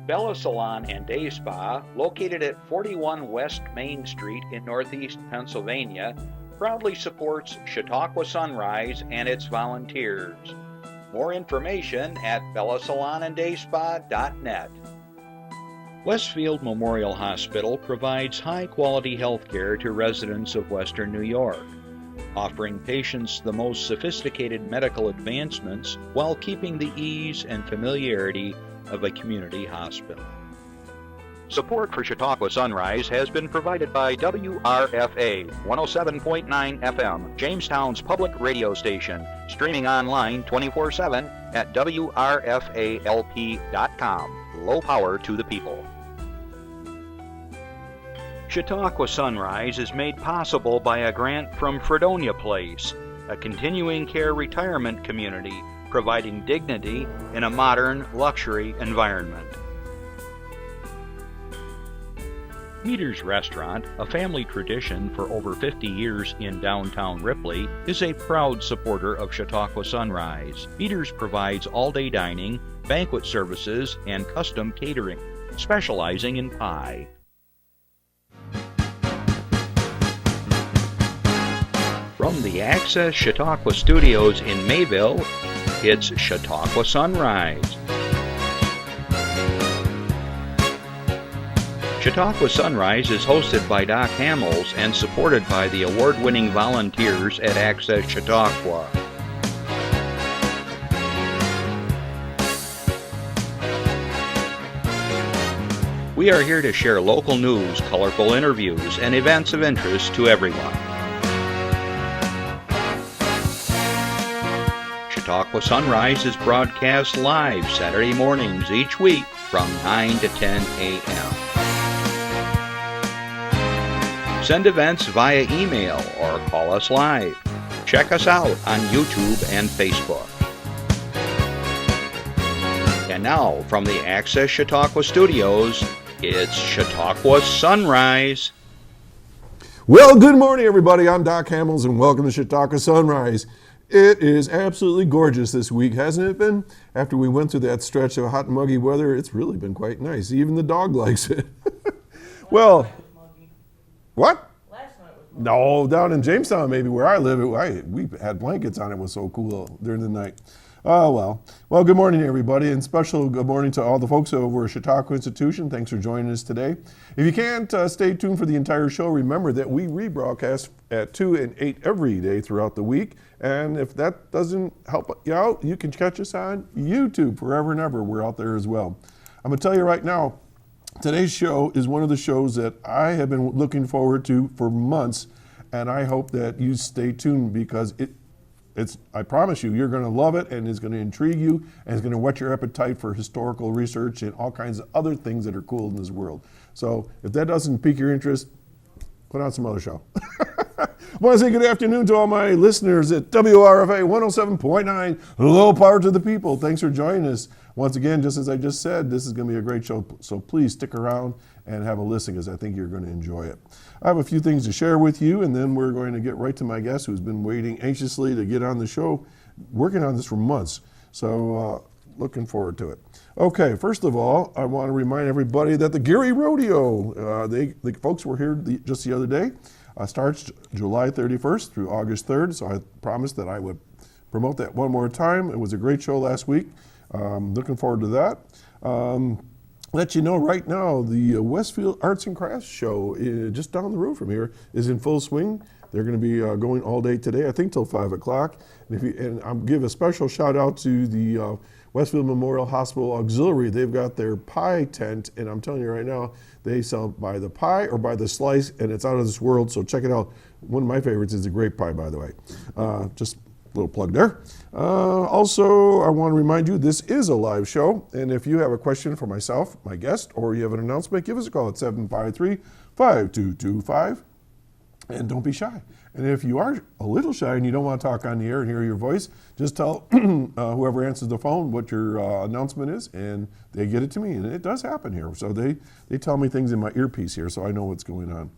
Bella Salon and Day Spa, located at 41 West Main Street in Northeast Pennsylvania, proudly supports Chautauqua Sunrise and its volunteers. More information at bellasalonanddayspa.net. Westfield Memorial Hospital provides high-quality health care to residents of Western New York, offering patients the most sophisticated medical advancements while keeping the ease and familiarity of a community hospital. Support for Chautauqua Sunrise has been provided by WRFA 107.9 FM, Jamestown's public radio station, streaming online 24/7 at WRFALP.com. Low power to the people. Chautauqua Sunrise is made possible by a grant from Fredonia Place, a continuing care retirement community providing dignity in a modern luxury environment. Meter's Restaurant, a family tradition for over 50 years in downtown Ripley, is a proud supporter of Chautauqua Sunrise. Meter's provides all-day dining, banquet services, and custom catering, specializing in pie. From the Access Chautauqua Studios in Mayville, it's Chautauqua Sunrise. Chautauqua Sunrise is hosted by Doc Hamels and supported by the award-winning volunteers at Access Chautauqua. We are here to share local news, colorful interviews, and events of interest to everyone. Chautauqua Sunrise is broadcast live Saturday mornings each week from 9 to 10 a.m. Send events via email or call us live. Check us out on YouTube and Facebook. And now, from the Access Chautauqua Studios, it's Chautauqua Sunrise. Well, good morning, everybody. I'm Doc Hamels, and welcome to Chautauqua Sunrise. It is absolutely gorgeous this week, hasn't it been? After we went through that stretch of hot and muggy weather, it's really been quite nice. Even the dog likes it. Well, what? Last night was muggy. No, down in Jamestown, maybe where I live, we had blankets on. It was so cool during the night. Oh, well. Well, good morning, everybody, and special good morning to all the folks over at Chautauqua Institution. Thanks for joining us today. If you can't stay tuned for the entire show, remember that we rebroadcast at 2 and 8 every day throughout the week. And if that doesn't help you out, you can catch us on YouTube forever and ever. We're out there as well. I'm going to tell you right now, today's show is one of the shows that I have been looking forward to for months, and I hope that you stay tuned because I promise you, you're going to love it, and it's going to intrigue you, and it's going to whet your appetite for historical research and all kinds of other things that are cool in this world. So if that doesn't pique your interest, put on some other show. I want to say good afternoon to all my listeners at WRFA 107.9, low power to the people. Thanks for joining us. Once again, just as I just said, this is going to be a great show, so please stick around and have a listen because I think you're going to enjoy it. I have a few things to share with you, and then we're going to get right to my guest who's been waiting anxiously to get on the show, working on this for months. So looking forward to it. Okay, first of all, I want to remind everybody that the Gary Rodeo, the folks were here just the other day, starts July 31st through August 3rd, so I promised that I would promote that one more time. It was a great show last week. Looking forward to that. Let you know right now, the Westfield Arts and Crafts Show, just down the road from here, is in full swing. They're going to be going all day today, I think till 5 o'clock. And I'll give a special shout out to the Westfield Memorial Hospital Auxiliary. They've got their pie tent, and I'm telling you right now, they sell by the pie or by the slice, and it's out of this world, so check it out. One of my favorites is the grape pie, by the way. Just a little plug there. Also, I want to remind you, this is a live show, and if you have a question for myself, my guest, or you have an announcement, give us a call at 753-5225, and don't be shy. And if you are a little shy and you don't want to talk on the air and hear your voice, just tell whoever answers the phone what your announcement is, and they get it to me, and it does happen here. So they tell me things in my earpiece here, so I know what's going on.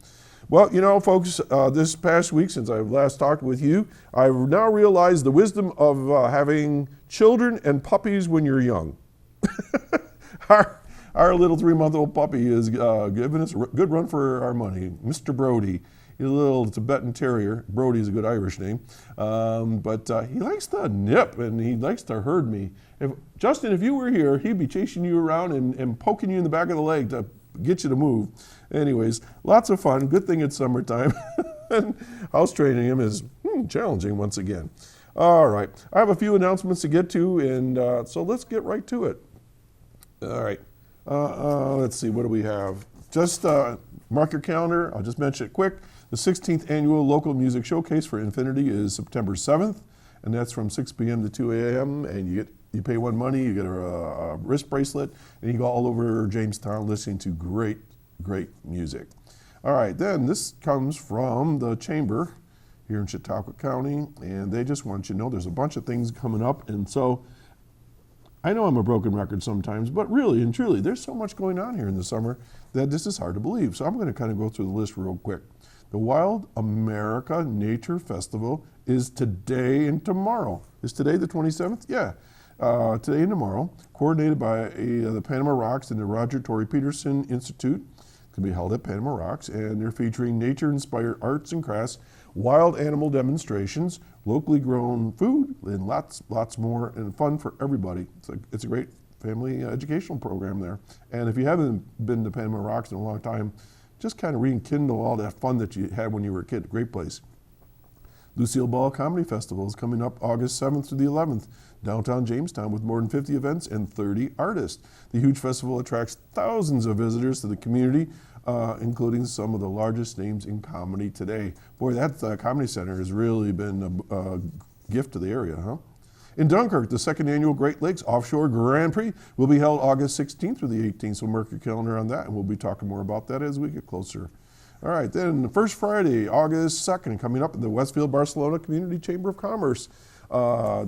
Well, you know, folks, this past week since I've last talked with you, I've now realized the wisdom of having children and puppies when you're young. Our little 3-month-old puppy is giving us a good run for our money. Mr. Brody. He's a little Tibetan Terrier. Brody's a good Irish name. But he likes to nip and he likes to herd me. Justin, if you were here, he'd be chasing you around and poking you in the back of the leg to get you to move. Anyways, lots of fun. Good thing it's summertime. And house training him is challenging once again. All right. I have a few announcements to get to, and so let's get right to it. All right. Let's see. What do we have? Just mark your calendar. I'll just mention it quick. The 16th Annual Local Music Showcase for Infinity is September 7th, and that's from 6 p.m. to 2 a.m., and you pay $1 money, you get a wrist bracelet, and you go all over Jamestown listening to great music. All right, then this comes from the Chamber here in Chautauqua County, and they just want you to know there's a bunch of things coming up, and so I know I'm a broken record sometimes, but really and truly, there's so much going on here in the summer that this is hard to believe. So I'm going to kind of go through the list real quick. The Wild America Nature Festival is today and tomorrow. Is today the 27th? Yeah. Today and tomorrow, coordinated by the Panama Rocks and the Roger Torrey Peterson Institute. It's going to be held at Panama Rocks, and they're featuring nature-inspired arts and crafts, wild animal demonstrations, locally grown food, and lots more, and fun for everybody. It's a great family educational program there. And if you haven't been to Panama Rocks in a long time, just kind of rekindle all that fun that you had when you were a kid. Great place. Lucille Ball Comedy Festival is coming up August 7th through the 11th, downtown Jamestown, with more than 50 events and 30 artists. The huge festival attracts thousands of visitors to the community, including some of the largest names in comedy today. Boy, that comedy center has really been a gift to the area, huh? In Dunkirk, the second annual Great Lakes Offshore Grand Prix will be held August 16th through the 18th, so mark your calendar on that, and we'll be talking more about that as we get closer. All right, then the first Friday, August 2nd, coming up in the Westfield Barcelona Community Chamber of Commerce.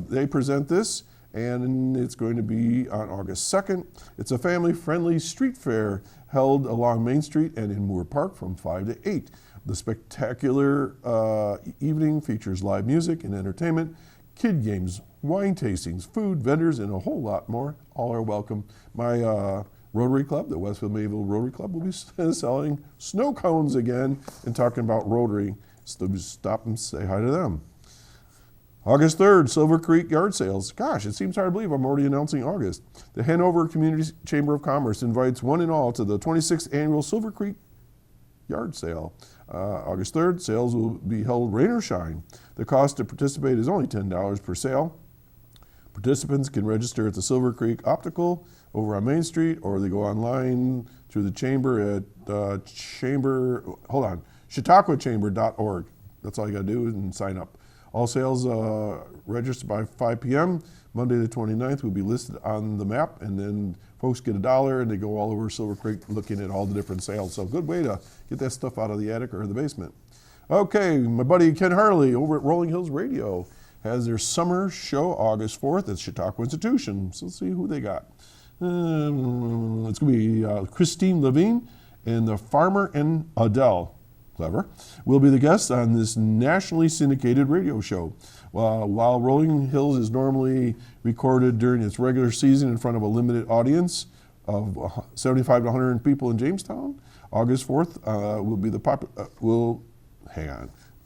They present this, and it's going to be on August 2nd. It's a family-friendly street fair held along Main Street and in Moore Park from 5 to 8. The spectacular evening features live music and entertainment, kid games, wine tastings, food, vendors, and a whole lot more. All are welcome. My Rotary Club, the Westfield Mayville Rotary Club, will be selling snow cones again and talking about Rotary. So stop and say hi to them. August 3rd, Silver Creek Yard Sales. Gosh, it seems hard to believe I'm already announcing August. The Hanover Community Chamber of Commerce invites one and all to the 26th Annual Silver Creek Yard Sale. August 3rd, sales will be held rain or shine. The cost to participate is only $10 per sale. Participants can register at the Silver Creek Optical over on Main Street, or they go online through the chamber at chautauquachamber.org. That's all you got to do and sign up. All sales register by 5 p.m. Monday the 29th will be listed on the map, and then folks get $1 and they go all over Silver Creek looking at all the different sales. So good way to get that stuff out of the attic or the basement. Okay, my buddy Ken Harley over at Rolling Hills Radio has their summer show August 4th at Chautauqua Institution. So let's see who they got. It's going to be Christine Levine and the Farmer and Adele. Clever. Will be the guest on this nationally syndicated radio show. While Rolling Hills is normally recorded during its regular season in front of a limited audience of 75 to 100 people in Jamestown, August 4th will be the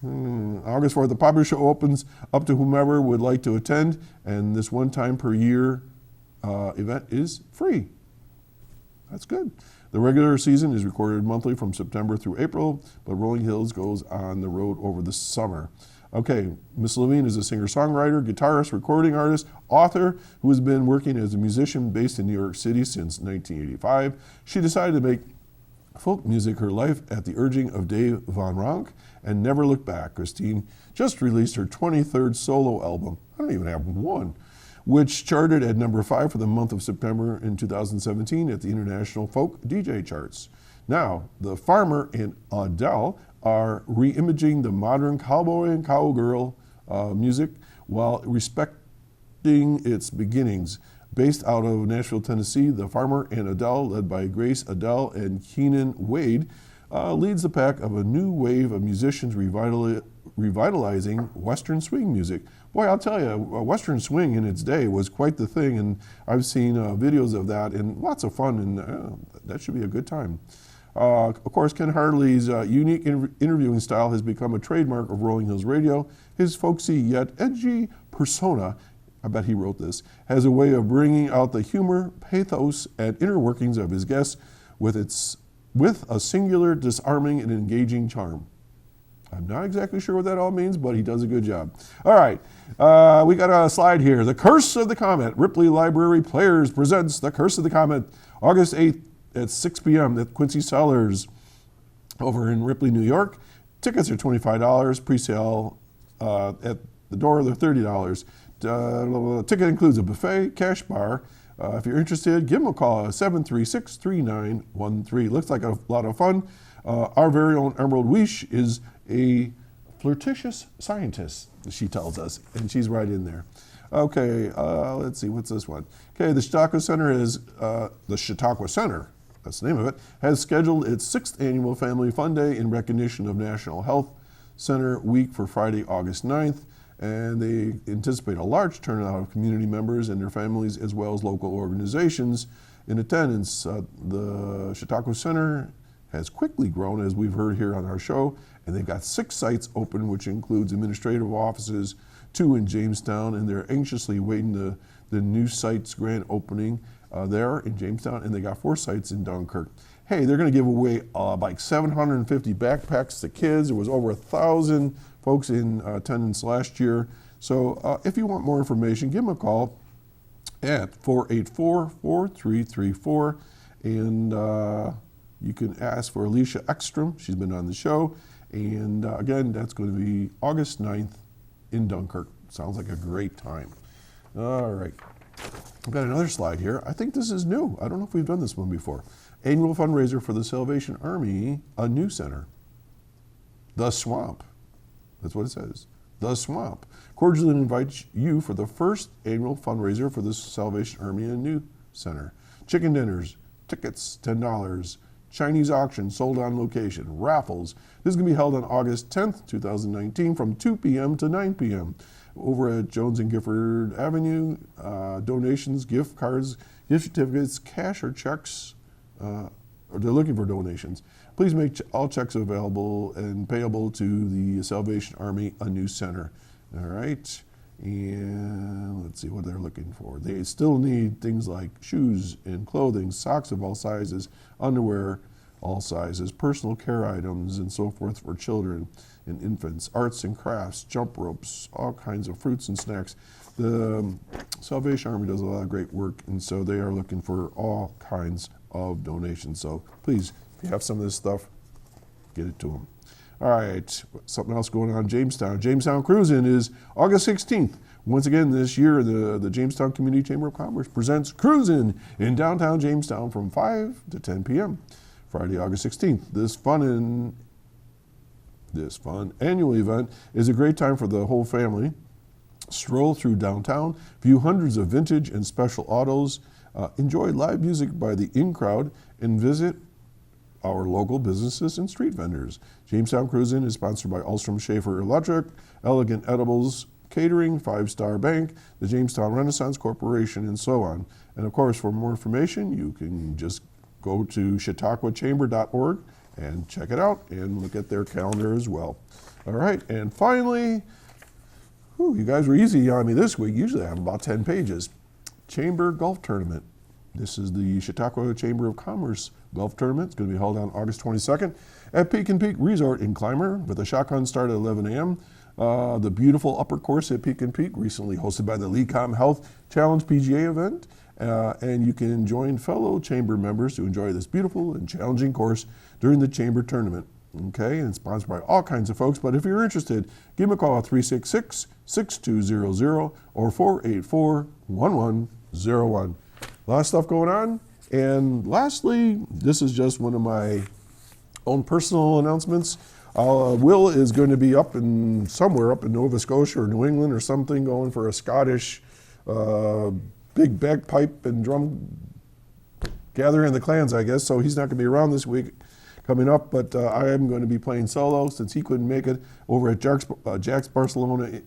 August 4th, the popular show opens up to whomever would like to attend, and this one time per year event is free. That's good. The regular season is recorded monthly from September through April, but Rolling Hills goes on the road over the summer. Okay, Miss Levine is a singer-songwriter, guitarist, recording artist, author who has been working as a musician based in New York City since 1985. She decided to make folk music her life at the urging of Dave Von Ronk and never looked back. Christine just released her 23rd solo album. I don't even have one, which charted at number 5 for the month of September in 2017 at the International Folk DJ charts. Now, the Farmer and Adele are re-imaging the modern cowboy and cowgirl music while respecting its beginnings. Based out of Nashville, Tennessee, the Farmer and Adele, led by Grace Adele and Keenan Wade, leads the pack of a new wave of musicians revitalizing Western swing music Boy, I'll tell you, Western swing in its day was quite the thing, and I've seen videos of that, and lots of fun, and that should be a good time. Of course, Ken Hartley's unique interviewing style has become a trademark of Rolling Hills Radio. His folksy yet edgy persona, I bet he wrote this, has a way of bringing out the humor, pathos, and inner workings of his guests with a singular, disarming, and engaging charm. I'm not exactly sure what that all means, but he does a good job. All right, we got a slide here. The Curse of the Comet. Ripley Library Players presents The Curse of the Comet, August 8th at 6 p.m. at Quincy Cellars over in Ripley, New York. Tickets are $25. Pre-sale at the door, they're $30. Ticket includes a buffet, cash bar. If you're interested, give them a call at 736-3913. Looks like a lot of fun. Our very own Emerald Weish is a flirtatious scientist, she tells us, and she's right in there. Okay, let's see, what's this one? Okay, the Chautauqua Center that's the name of it, has scheduled its 6th annual Family Fun Day in recognition of National Health Center Week for Friday, August 9th. And they anticipate a large turnout of community members and their families, as well as local organizations in attendance. The Chautauqua Center has quickly grown, as we've heard here on our show, and they've got 6 sites open, which includes administrative offices, 2 in Jamestown, and they're anxiously awaiting the new site's grand opening there in Jamestown, and they got 4 sites in Dunkirk. Hey, they're going to give away like 750 backpacks to kids. There was over 1,000 folks in attendance last year. So if you want more information, give them a call at 484-4334, and you can ask for Alicia Ekstrom. She's been on the show. And again, that's going to be August 9th in Dunkirk. Sounds like a great time. All right. I've got another slide here. I think this is new. I don't know if we've done this one before. Annual fundraiser for the Salvation Army, a new center. The Swamp. That's what it says. The Swamp. Cordially invites you for the first annual fundraiser for the Salvation Army, a new center. Chicken dinners, tickets, $10. Chinese auction sold on location. Raffles. This is going to be held on August 10th, 2019 from 2 p.m. to 9 p.m. over at Jones and Gifford Avenue. Donations, gift cards, gift certificates, cash or checks, or they're looking for donations. Please make all checks available and payable to the Salvation Army, a new center. All right. And let's see what they're looking for. They still need things like shoes and clothing, socks of all sizes, underwear, all sizes, personal care items, and so forth for children and infants, arts and crafts, jump ropes, all kinds of fruits and snacks. The Salvation Army does a lot of great work, and so they are looking for all kinds of donations. So please, if you have some of this stuff, get it to them. All right, something else going on in Jamestown. Jamestown Cruisin is August 16th. Once again this year, the Jamestown Community Chamber of Commerce presents Cruisin in downtown Jamestown from 5 to 10 p.m. Friday, August 16th. This fun annual event is a great time for the whole family. Stroll through downtown, view hundreds of vintage and special autos, enjoy live music by the in-crowd, and visit our local businesses and street vendors. Jamestown Cruisin is sponsored by Ulstrom Schaefer Electric, Elegant Edibles Catering, 5-Star Bank, the Jamestown Renaissance Corporation, and so on. And of course, for more information, you can just go to chautauquachamber.org and check it out and look at their calendar as well. All right, and finally, you guys were easy on me this week. Usually I have about 10 pages. Chamber Golf Tournament. This is the Chautauqua Chamber of Commerce Golf Tournament. It's going to be held on August 22nd at Peak and Peak Resort in Clymer with a shotgun start at 11 a.m. The beautiful upper course at Peak and Peak, recently hosted by the LECOM Health Challenge PGA event. And you can join fellow chamber members to enjoy this beautiful and challenging course during the chamber tournament. Okay, and it's sponsored by all kinds of folks, but if you're interested, give them a call at 366-6200 or 484-1101. A lot of stuff going on. And lastly, this is just one of my own personal announcements. Will is going to be somewhere up in Nova Scotia or New England or something, going for a Scottish big bagpipe and drum gathering of the clans, I guess. So he's not going to be around this week coming up, but I am going to be playing solo since he couldn't make it over at Jack's Barcelona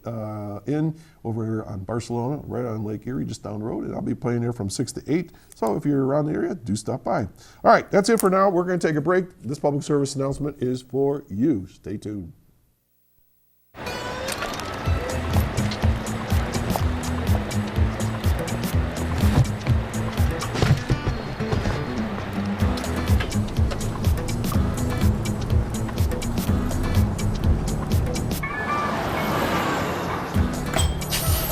Inn over on Barcelona, right on Lake Erie, just down the road, and I'll be playing there from 6 to 8. So if you're around the area, do stop by. All right, that's it for now. We're going to take a break. This public service announcement is for you. Stay tuned.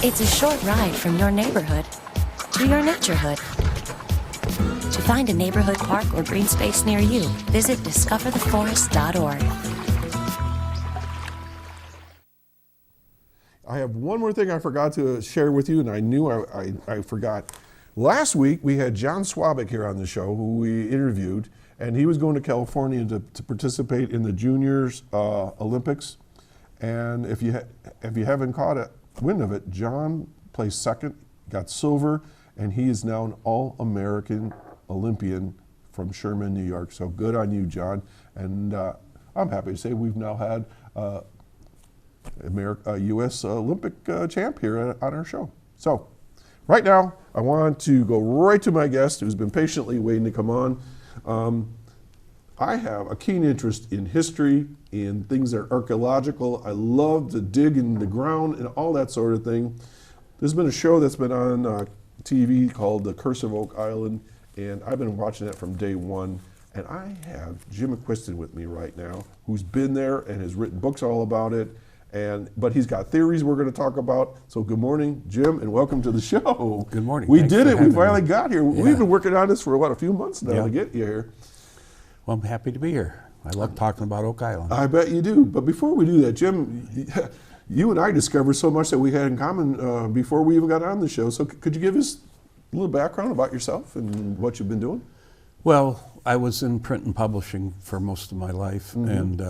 It's a short ride from your neighborhood to your naturehood. To find a neighborhood park or green space near you, visit discovertheforest.org. I have one more thing I forgot to share with you, and I knew I forgot. Last week, we had John Swabick here on the show, who we interviewed, and he was going to California to participate in the Juniors Olympics. And if you haven't caught it, wind of it, John placed second, got silver, and he is now an All-American Olympian from Sherman, New York. So good on you, John. And I'm happy to say we've now had a U.S. Olympic champ here on our show. So right now, I want to go right to my guest who's been patiently waiting to come on. I have a keen interest in history, in things that are archaeological. I love to dig in the ground and all that sort of thing. There's been a show that's been on TV called The Curse of Oak Island, and I've been watching it from day one. And I have Jim McQuiston with me right now, who's been there and has written books all about it. But he's got theories we're going to talk about. So good morning, Jim, and welcome to the show. Good morning. We Thanks did it. for We having finally me. got here. Yeah. We've been working on this for, a few months now Yeah. to get you here. Well, I'm happy to be here. I love talking about Oak Island. I bet you do. But before we do that, Jim, you and I discovered so much that we had in common before we even got on the show. So could you give us a little background about yourself and what you've been doing? Well, I was in print and publishing for most of my life, and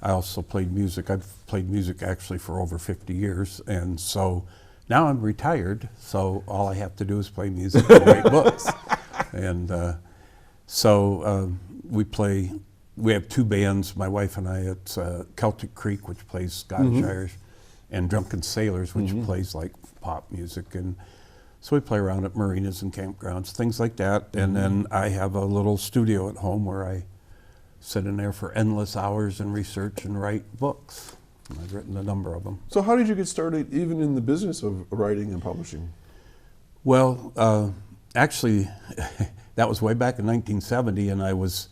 I also played music. I've played music actually for over 50 years, and so now I'm retired, so all I have to do is play music and write books. And we have two bands, my wife and I. It's Celtic Creek, which plays Scottish Irish, and Drunken Sailors, which plays like pop music. And so we play around at marinas and campgrounds, things like that. And then I have a little studio at home where I sit in there for endless hours and research and write books. And I've written a number of them. So how did you get started even in the business of writing and publishing? Well, actually, that was way back in 1970, and I was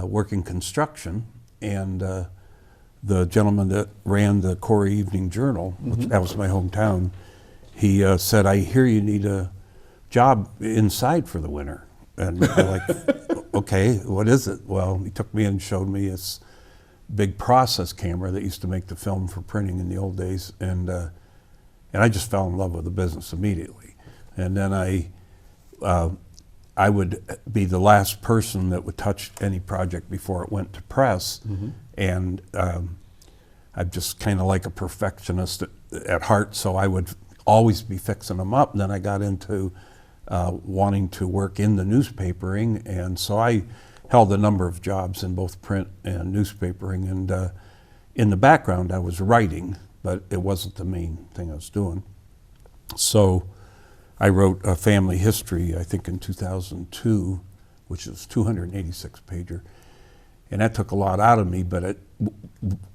working construction, and the gentleman that ran the Corey Evening Journal, which that was my hometown, he said, "I hear you need a job inside for the winter." And I'm like, "Okay, what is it?" Well, he took me and showed me this big process camera that used to make the film for printing in the old days, and I just fell in love with the business immediately. And then I would be the last person that would touch any project before it went to press, and I'm just kind of like a perfectionist at heart, so I would always be fixing them up. And then I got into wanting to work in the newspapering, and so I held a number of jobs in both print and newspapering, and in the background I was writing, but it wasn't the main thing I was doing. So I wrote a family history, I think in 2002, which is 286 pager. And that took a lot out of me, but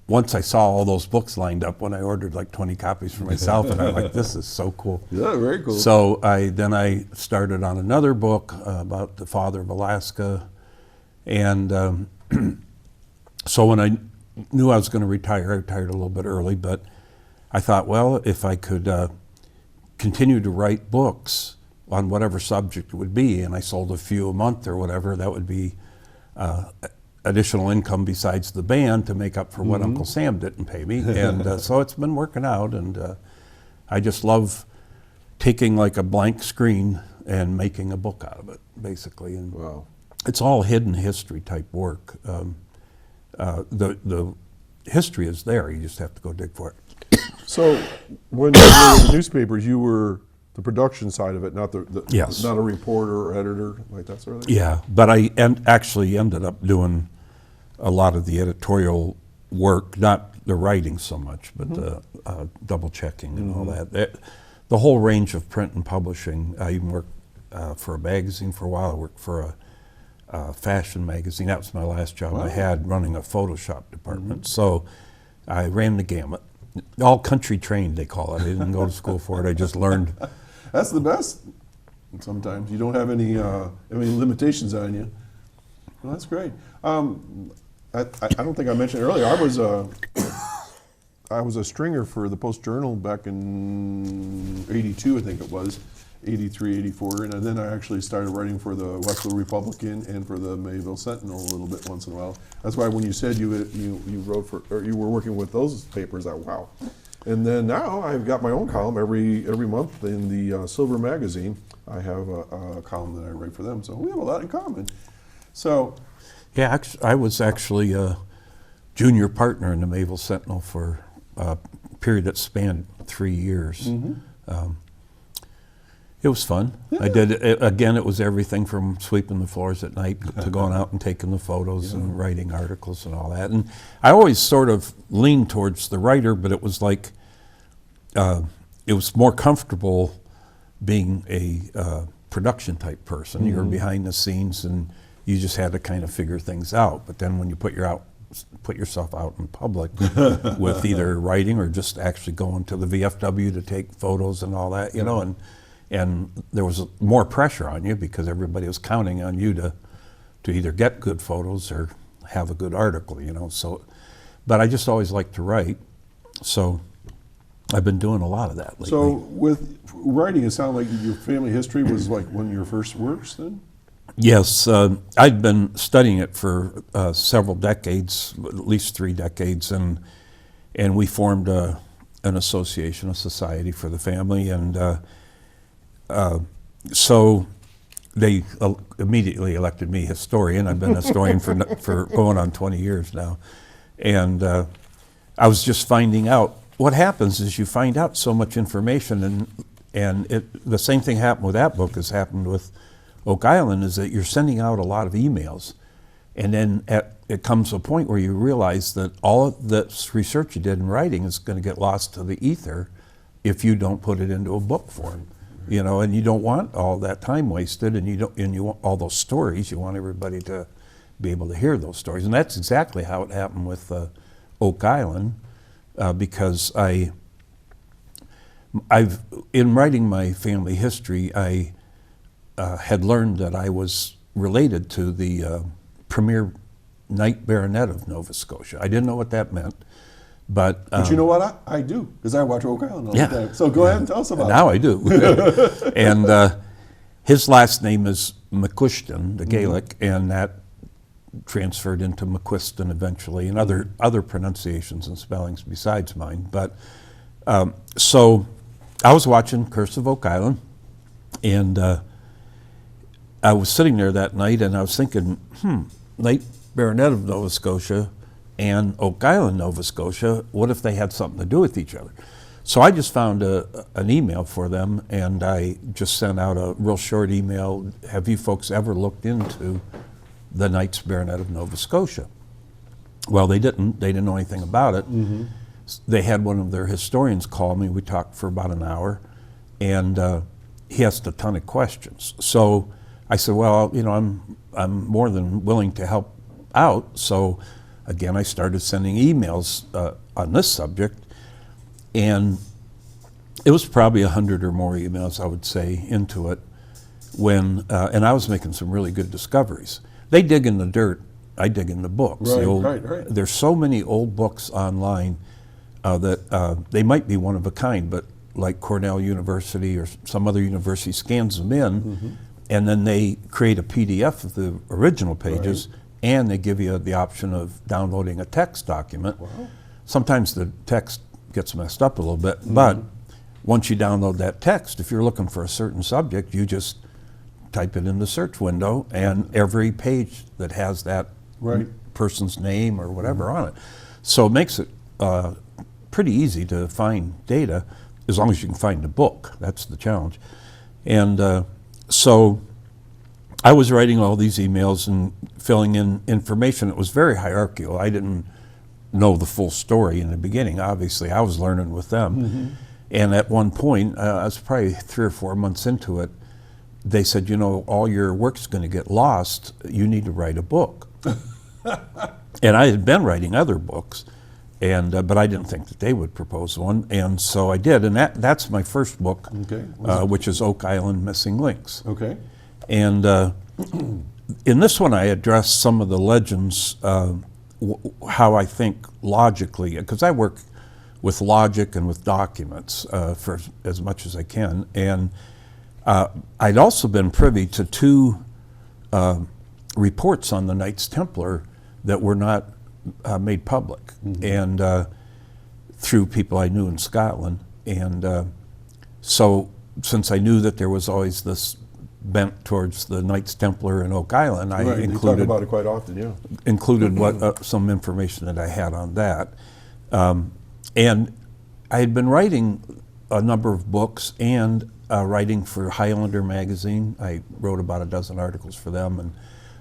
once I saw all those books lined up, when I ordered like 20 copies for myself, and I'm like, this is so cool. Yeah, very cool. So I started on another book about the father of Alaska. And so when I knew I was going to retire, I retired a little bit early, but I thought, well, if I could continue to write books on whatever subject it would be, and I sold a few a month or whatever, that would be additional income besides the band to make up for what Uncle Sam didn't pay me. And so it's been working out, and I just love taking like a blank screen and making a book out of it, basically. And Wow. it's all hidden history type work. The history is there, you just have to go dig for it. So when you were in the newspapers, you were the production side of it, not Yes. not a reporter or editor, like that sort of thing? Yeah, but I actually ended up doing a lot of the editorial work, not the writing so much, but the double checking and all that. The whole range of print and publishing. I even worked for a magazine for a while. I worked for a fashion magazine. That was my last job I had, running a Photoshop department. So I ran the gamut. All country trained, they call it. I didn't go to school for it. I just learned. That's the best. Sometimes you don't have any limitations on you. Well, that's great. I don't think I mentioned earlier. I was a stringer for the Post Journal back in '82, I think it was, '83, '84, and then I actually started writing for the Westfield Republican and for the Mayville Sentinel a little bit once in a while. That's why when you said you wrote for, or you were working with those papers, wow. And then now I've got my own column every month in the Silver Magazine. I have a column that I write for them, so we have a lot in common. So, yeah, I was actually a junior partner in the Mayville Sentinel for a period that spanned 3 years. It was fun. Yeah. I did it, again, it was everything from sweeping the floors at night to going out and taking the photos and writing articles and all that. And I always sort of leaned towards the writer, but it was like, it was more comfortable being a production type person. You were behind the scenes and you just had to kind of figure things out. But then when you put yourself out in public with either writing or just actually going to the VFW to take photos and all that, you know, and there was more pressure on you because everybody was counting on you to either get good photos or have a good article, you know. So, but I just always liked to write, so I've been doing a lot of that lately. So with writing, it sounded like your family history was like one of your first works then? Yes, I'd been studying it for several decades, at least 3 decades, and we formed an association, a society for the family, and so they immediately elected me historian. I've been a historian for going on 20 years now, and I was just finding out. What happens is you find out so much information, and the same thing happened with that book as happened with Oak Island, is that you're sending out a lot of emails, and then it comes to a point where you realize that all of this research you did in writing is going to get lost to the ether if you don't put it into a book form, you know. And you don't want all that time wasted, and you want all those stories. You want everybody to be able to hear those stories, and that's exactly how it happened with Oak Island, because I've in writing my family history, I had learned that I was related to the premier Knight Baronet of Nova Scotia. I didn't know what that meant, but you know what? I do, because I watch Oak Island all the time. So go ahead and tell us about it. Now I do. And his last name is McQuiston, the Gaelic, and that transferred into McQuiston eventually, and other pronunciations and spellings besides mine. But so I was watching Curse of Oak Island, and I was sitting there that night, and I was thinking, Knight Baronet of Nova Scotia and Oak Island, Nova Scotia, what if they had something to do with each other? So I just found an email for them, and I just sent out a real short email. Have you folks ever looked into the Knights Baronet of Nova Scotia? Well, they didn't. They didn't know anything about it. They had one of their historians call me. We talked for about an hour, and he asked a ton of questions. So I said, well, you know, I'm more than willing to help out. So again, I started sending emails on this subject, and it was probably 100 or more emails, I would say, into it, when and I was making some really good discoveries. They dig in the dirt, I dig in the books. Right. There's so many old books online that they might be one of a kind, but like Cornell University or some other university scans them in, and then they create a PDF of the original pages, and they give you the option of downloading a text document. Wow. Sometimes the text gets messed up a little bit, but once you download that text, if you're looking for a certain subject, you just type it in the search window, and every page that has that person's name or whatever on it. So it makes it pretty easy to find data, as long as you can find the book. That's the challenge. And so I was writing all these emails and filling in information. It was very hierarchical. I didn't know the full story in the beginning. Obviously, I was learning with them. And at one point, I was probably 3 or 4 months into it, they said, you know, all your work's going to get lost. You need to write a book. And I had been writing other books, and but I didn't think that they would propose one, and so I did. And that's my first book, which is Oak Island Missing Links. Okay. And in this one, I address some of the legends, how I think logically, because I work with logic and with documents for as much as I can. And I'd also been privy to 2 reports on the Knights Templar that were not made public, and through people I knew in Scotland. And so since I knew that there was always this bent towards the Knights Templar in Oak Island, I Right, included, you talk about it quite often, yeah. Included what some information that I had on that. And I had been writing a number of books and writing for Highlander magazine. I wrote about a dozen articles for them and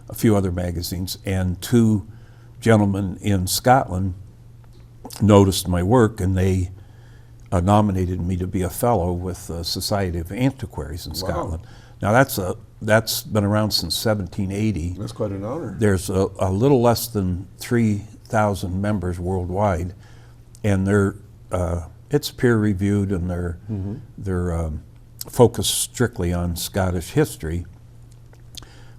a few other magazines, and 2 gentlemen in Scotland noticed my work, and they nominated me to be a fellow with the Society of Antiquaries in Scotland. Now that's been around since 1780. That's quite an honor. There's a little less than 3,000 members worldwide, and they're it's peer reviewed, and they're focused strictly on Scottish history.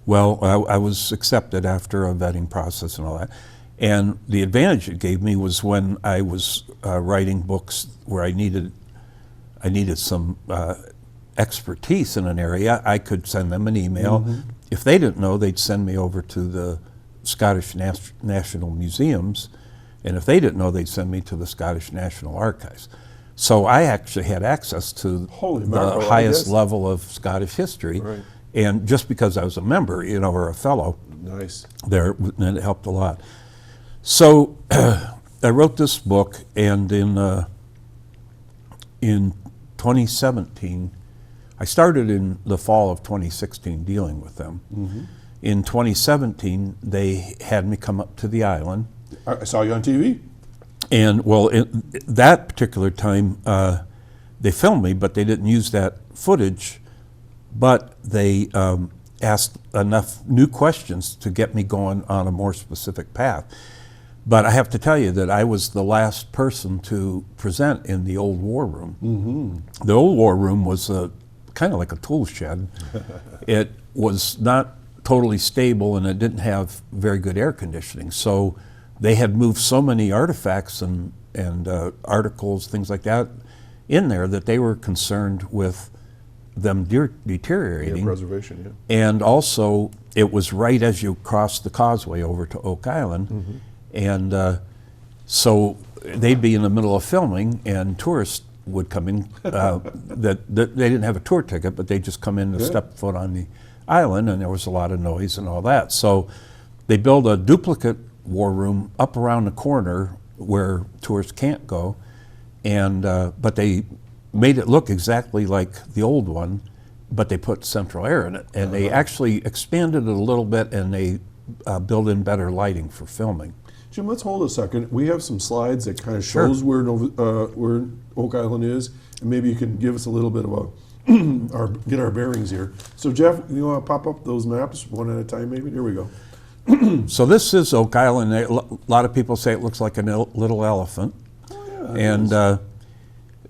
Well, I was accepted after a vetting process and all that. And the advantage it gave me was when I was writing books where I needed some expertise in an area, I could send them an email. If they didn't know, they'd send me over to the Scottish National Museums, and if they didn't know, they'd send me to the Scottish National Archives. So I actually had access to the highest level of Scottish history. Right. And just because I was a member, you know, or a fellow, Nice. there, and it helped a lot. So I wrote this book, and in 2017, I started in the fall of 2016 dealing with them. In 2017, they had me come up to the island. I saw you on TV. And well, that particular time, they filmed me, but they didn't use that footage. But they asked enough new questions to get me going on a more specific path. But I have to tell you that I was the last person to present in the old war room. The old war room was kind of like a tool shed. It was not totally stable, and it didn't have very good air conditioning. So they had moved so many artifacts and articles, things like that, in there that they were concerned with them deteriorating. Yeah, preservation, yeah. And also, it was right as you crossed the causeway over to Oak Island. And so they'd be in the middle of filming, and tourists would come in that they didn't have a tour ticket, but they'd just come in and step foot on the island, and there was a lot of noise and all that. So they built a duplicate war room up around the corner where tourists can't go, and but they made it look exactly like the old one, but they put central air in it, and they actually expanded it a little bit, and they built in better lighting for filming. Jim, let's hold a second. We have some slides that kind of shows where Oak Island is, and maybe you can give us a little bit of a get our bearings here. So Jeff, you want to pop up those maps one at a time, maybe? Here we go. So this is Oak Island. A lot of people say it looks like a little elephant. Oh, yeah, And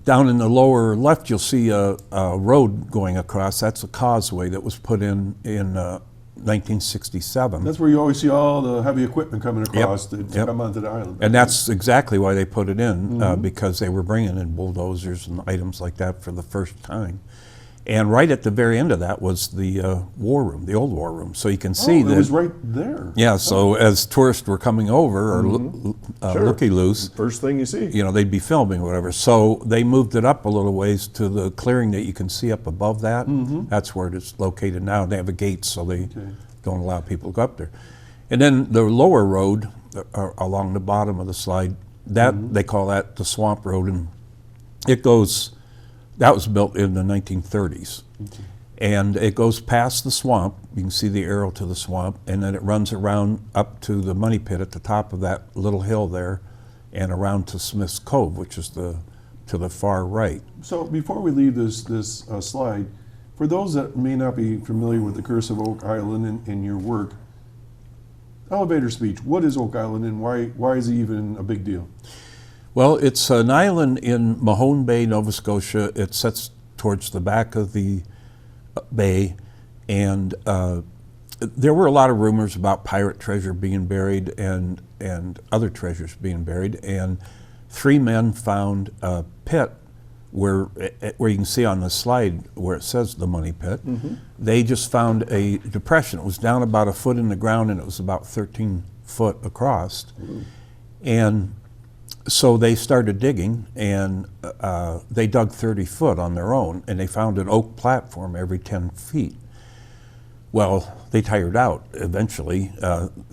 down in the lower left, you'll see a road going across. That's a causeway that was put in 1967. that's where you always see all the heavy equipment coming across to come onto the island. And that's exactly why they put it in, because they were bringing in bulldozers and items like that for the first time. And right at the very end of that was the war room, the old war room. So you can see that it was right there. Yeah. So as tourists were coming over or looky-loos, First thing you see. you know, they'd be filming or whatever. So they moved it up a little ways to the clearing that you can see up above that. That's where it's located now. They have a gate, so they don't allow people to go up there. And then the lower road along the bottom of the slide, that they call that the Swamp Road, and it goes. That was built in the 1930s. And it goes past the swamp. You can see the arrow to the swamp, and then it runs around up to the money pit at the top of that little hill there, and around to Smith's Cove, which is to the far right. So before we leave this slide, for those that may not be familiar with the Curse of Oak Island and your work, elevator speech, what is Oak Island and why is it even a big deal? Well, it's an island in Mahone Bay, Nova Scotia. It sits towards the back of the bay, and there were a lot of rumors about pirate treasure being buried and other treasures being buried, and 3 men found a pit where you can see on the slide where it says the money pit. They just found a depression. It was down about a foot in the ground, and it was about 13 foot across. And so they started digging, and they dug 30 foot on their own, and they found an oak platform every 10 feet. Well, they tired out eventually,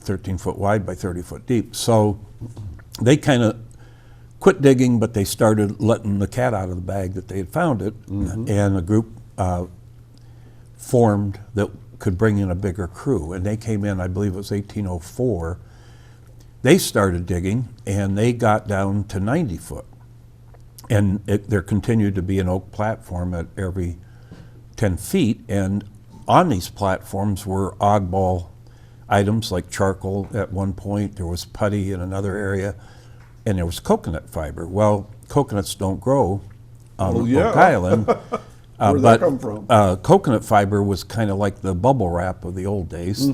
13 foot wide by 30 foot deep. So they kind of quit digging, but they started letting the cat out of the bag that they had found it, and a group formed that could bring in a bigger crew. And they came in, I believe it was 1804. They started digging, and they got down to 90 foot. And there continued to be an oak platform at every 10 feet, and on these platforms were oddball items like charcoal at one point, there was putty in another area, and there was coconut fiber. Well, coconuts don't grow on Oak Island. Where'd that come from? Coconut fiber was kind of like the bubble wrap of the old days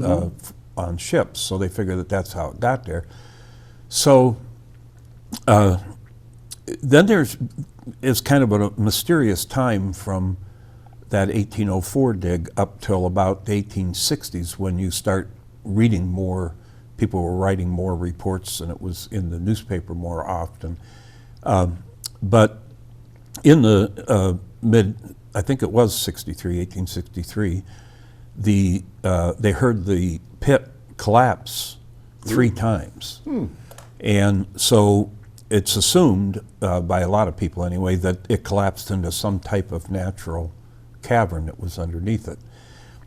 on ships, so they figured that that's how it got there. So then it's kind of a mysterious time from that 1804 dig up till about the 1860s when you start reading more. People were writing more reports, and it was in the newspaper more often. But in the I think it was 1863, they heard the pit collapse 3 times. And so it's assumed by a lot of people anyway that it collapsed into some type of natural cavern that was underneath it.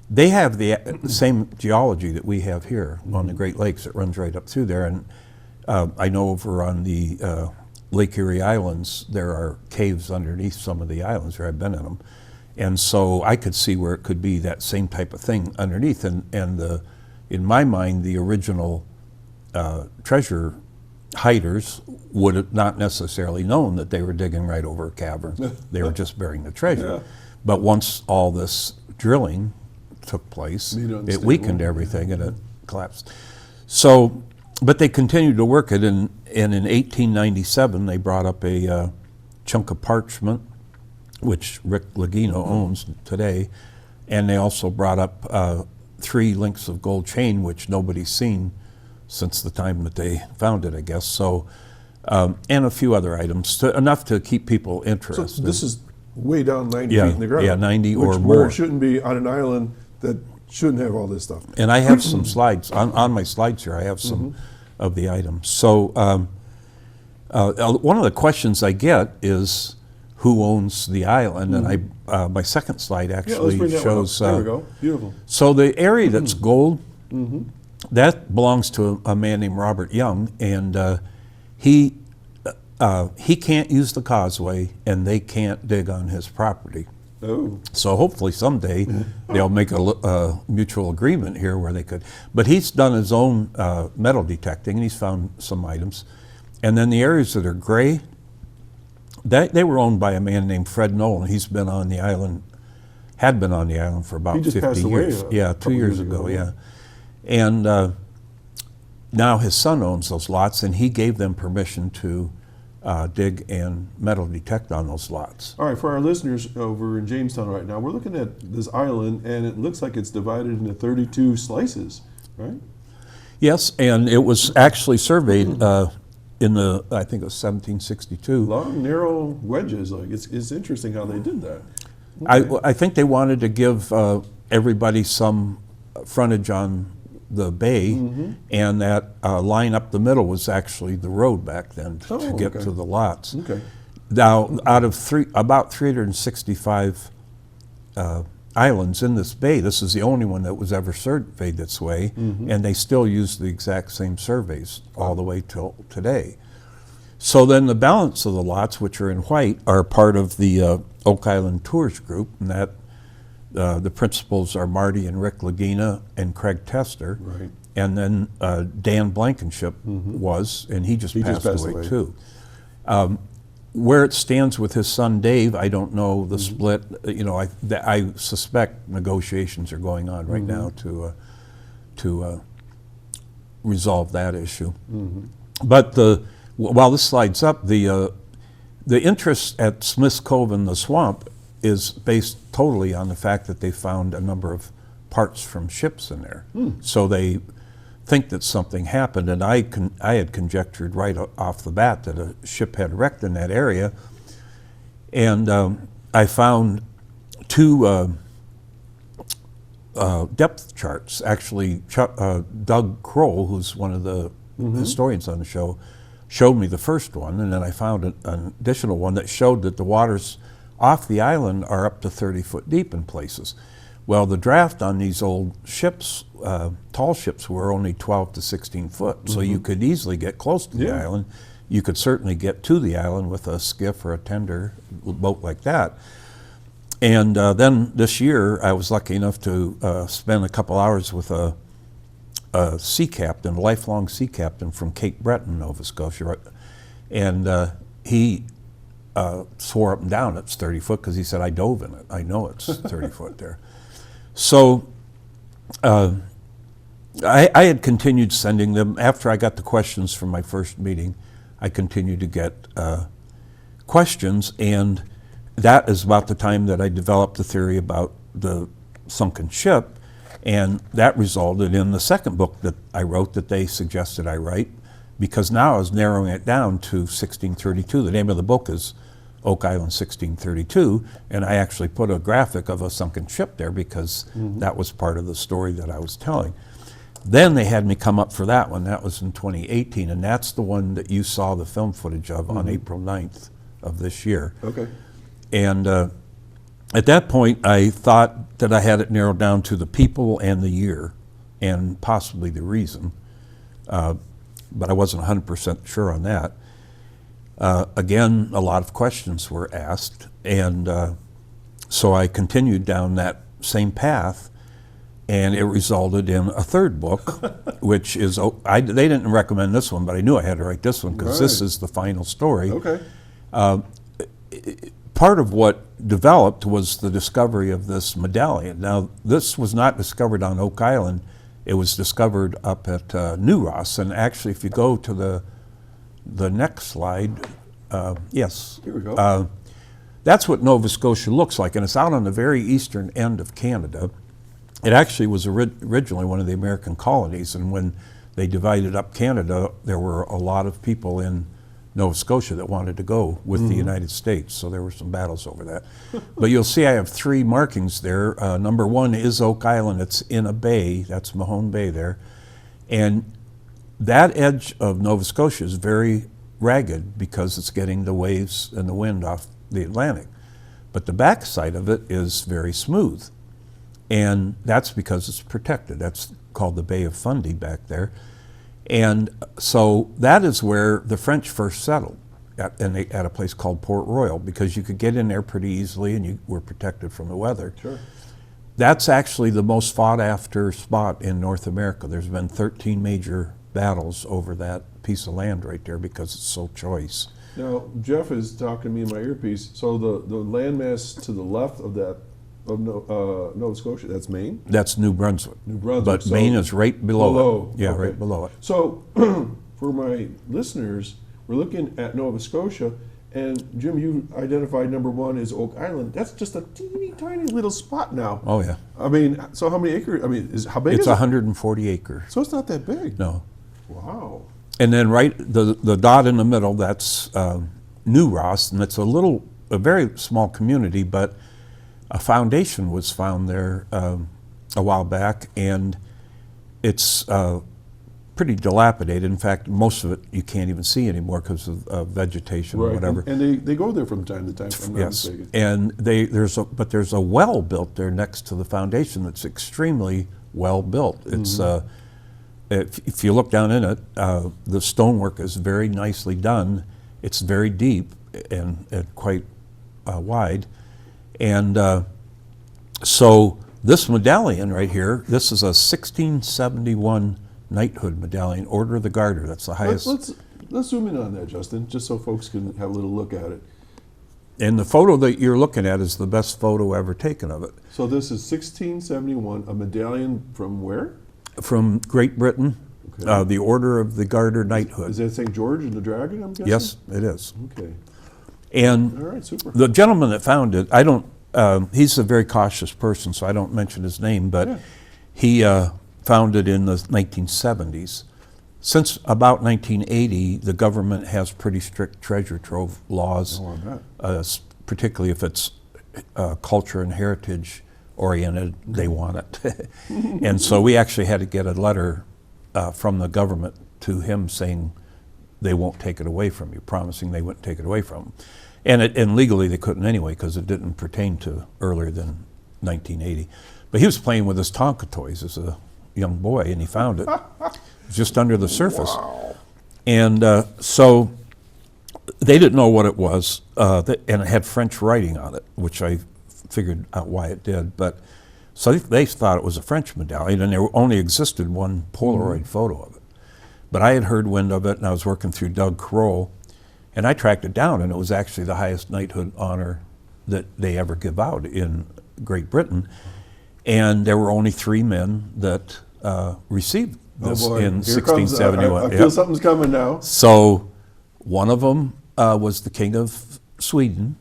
They have the same geology that we have here on the Great Lakes. It runs right up through there. And I know over on the Lake Erie Islands, there are caves underneath some of the islands where I've been in them. And so I could see where it could be that same type of thing underneath. And in my mind, the original treasure hiders would have not necessarily known that they were digging right over a cavern. They were just burying the treasure. But once all this drilling took place, it weakened everything and it collapsed. So, but they continued to work it, and in 1897 they brought up a chunk of parchment, which Rick Lagino owns today, and they also brought up 3 links of gold chain, which nobody's seen since the time that they found it, I guess. So, and a few other items, enough to keep people interested. So this is way down 90 feet in the ground. Yeah, 90 or more. Where it shouldn't be on an island that shouldn't have all this stuff. And I have some slides, on my slides here, I have some of the items. So one of the questions I get is who owns the island, and my second slide actually shows. There we go, beautiful. So the area that's gold, that belongs to a man named Robert Young, and he can't use the causeway, and they can't dig on his property. Oh. So hopefully someday they'll make a mutual agreement here where they could. But he's done his own metal detecting, and he's found some items. And then the areas that are gray, they were owned by a man named Fred Nolan. He's been on the island, had been on the island for about 50 years. Yeah, 2 years ago, yeah. And now his son owns those lots, and he gave them permission to dig and metal detect on those lots. All right, for our listeners over in Jamestown right now, we're looking at this island, and it looks like it's divided into 32 slices, right? Yes, and it was actually surveyed in the, I think it was 1762. Long, narrow wedges. Like it's interesting how they did that. Okay. I think they wanted to give everybody some frontage on the bay, and that line up the middle was actually the road back then to get to the lots. Okay. Now, out of about 365 islands in this bay. This is the only one that was ever surveyed this way, and they still use the exact same surveys all the way till today. So then the balance of the lots, which are in white, are part of the Oak Island Tours group, and that the principals are Marty and Rick Lagina and Craig Tester. Right. And then Dan Blankenship was, and he just passed away too. Where it stands with his son Dave, I don't know the split. You know, I suspect negotiations are going on right now to resolve that issue. But while this slides up, the interest at Smith's Cove in the swamp is based totally on the fact that they found a number of parts from ships in there. So they think that something happened, and I had conjectured right off the bat that a ship had wrecked in that area, and I found two depth charts. Actually, Doug Kroll, who's one of the historians on the show, showed me the first one, and then I found an additional one that showed that the waters off the island are up to 30 foot deep in places. Well, the draft on these old ships, tall ships, were only 12 to 16 foot, so you could easily get close to the island. You could certainly get to the island with a skiff or a tender boat like that. And then this year, I was lucky enough to spend a couple hours with a sea captain, a lifelong sea captain from Cape Breton, Nova Scotia, and he swore up and down it's 30 foot because he said, I dove in it. I know it's 30 foot there. So I had continued sending them. After I got the questions from my first meeting, I continued to get questions, and that is about the time that I developed the theory about the sunken ship, and that resulted in the second book that I wrote that they suggested I write, because now I was narrowing it down to 1632. The name of the book is Oak Island 1632, and I actually put a graphic of a sunken ship there because that was part of the story that I was telling. Then they had me come up for that one. That was in 2018, and that's the one that you saw the film footage of on April 9th of this year. Okay. And at that point, I thought that I had it narrowed down to the people and the year and possibly the reason, but I wasn't 100% sure on that. Again, a lot of questions were asked, and so I continued down that same path, and it resulted in a third book, which is, they didn't recommend this one, but I knew I had to write this one because this is the final story. Okay. Part of what developed was the discovery of this medallion. Now, this was not discovered on Oak Island. It was discovered up at Newroz, and actually, if you go to the next slide, yes. Here we go. That's what Nova Scotia looks like, and it's out on the very eastern end of Canada. It actually was originally one of the American colonies, and when they divided up Canada, there were a lot of people in Nova Scotia that wanted to go with the United States, so there were some battles over that. But you'll see I have three markings there. Number one is Oak Island. It's in a bay. That's Mahone Bay there. And that edge of Nova Scotia is very ragged because it's getting the waves and the wind off the Atlantic. But the backside of it is very smooth. And that's because it's protected. That's called the Bay of Fundy back there. And so that is where the French first settled, at a place called Port Royal, because you could get in there pretty easily and you were protected from the weather. Sure. That's actually the most fought after spot in North America. There's been 13 major battles over that piece of land right there because it's so choice. Now, Jeff is talking to me in my earpiece. So the landmass to the left of that, of Nova Scotia, that's Maine? That's New Brunswick. New Brunswick. But So Maine is right below it. Yeah, okay. right below it. So for my listeners, we're looking at Nova Scotia, and Jim, you identified number one is Oak Island. That's just a teeny tiny little spot now. Oh, yeah. I mean, so how many acres? I mean, how big It's is it? 140 acres. So it's not that big. No. Wow. And then the dot in the middle, that's Newroz, and it's a very small community, but a foundation was found there a while back, and it's pretty dilapidated. In fact, most of it you can't even see anymore because of vegetation or whatever. And they go there from time to time, if I'm not mistaken. And there's a well built there next to the foundation that's extremely well built. It's if you look down in it, the stonework is very nicely done. It's very deep and quite wide. And so this medallion right here, this is a 1671 Knighthood medallion, Order of the Garter. That's the highest. Let's zoom in on that, Justin, just so folks can have a little look at it. And the photo that you're looking at is the best photo ever taken of it. So this is 1671, a medallion from where? From Great Britain, Okay. the Order of the Garter Knighthood. Is that St. George and the Dragon, I'm guessing? Yes, it is. Okay. And All right, super. the gentleman that found it, he's a very cautious person, so I don't mention his name, but Yeah. he found it in the 1970s. Since about 1980, the government has pretty strict treasure trove laws, Oh, I bet. particularly if it's culture and heritage oriented, they want it. And so we actually had to get a letter from the government to him saying they won't take it away from you, promising they wouldn't take it away from him. And legally they couldn't anyway because it didn't pertain to earlier than 1980. But he was playing with his Tonka toys as a young boy and he found it just under the surface. Wow. And so they didn't know what it was, and it had French writing on it, which I figured out why it did. But so they thought it was a French medallion, and there only existed one Polaroid photo of it. But I had heard wind of it, and I was working through Doug Crow, and I tracked it down, and it was actually the highest knighthood honor that they ever give out in Great Britain. And there were only 3 men that received this Oh boy. in Here comes, 1671. I feel something's coming now. So one of them was the King of Sweden,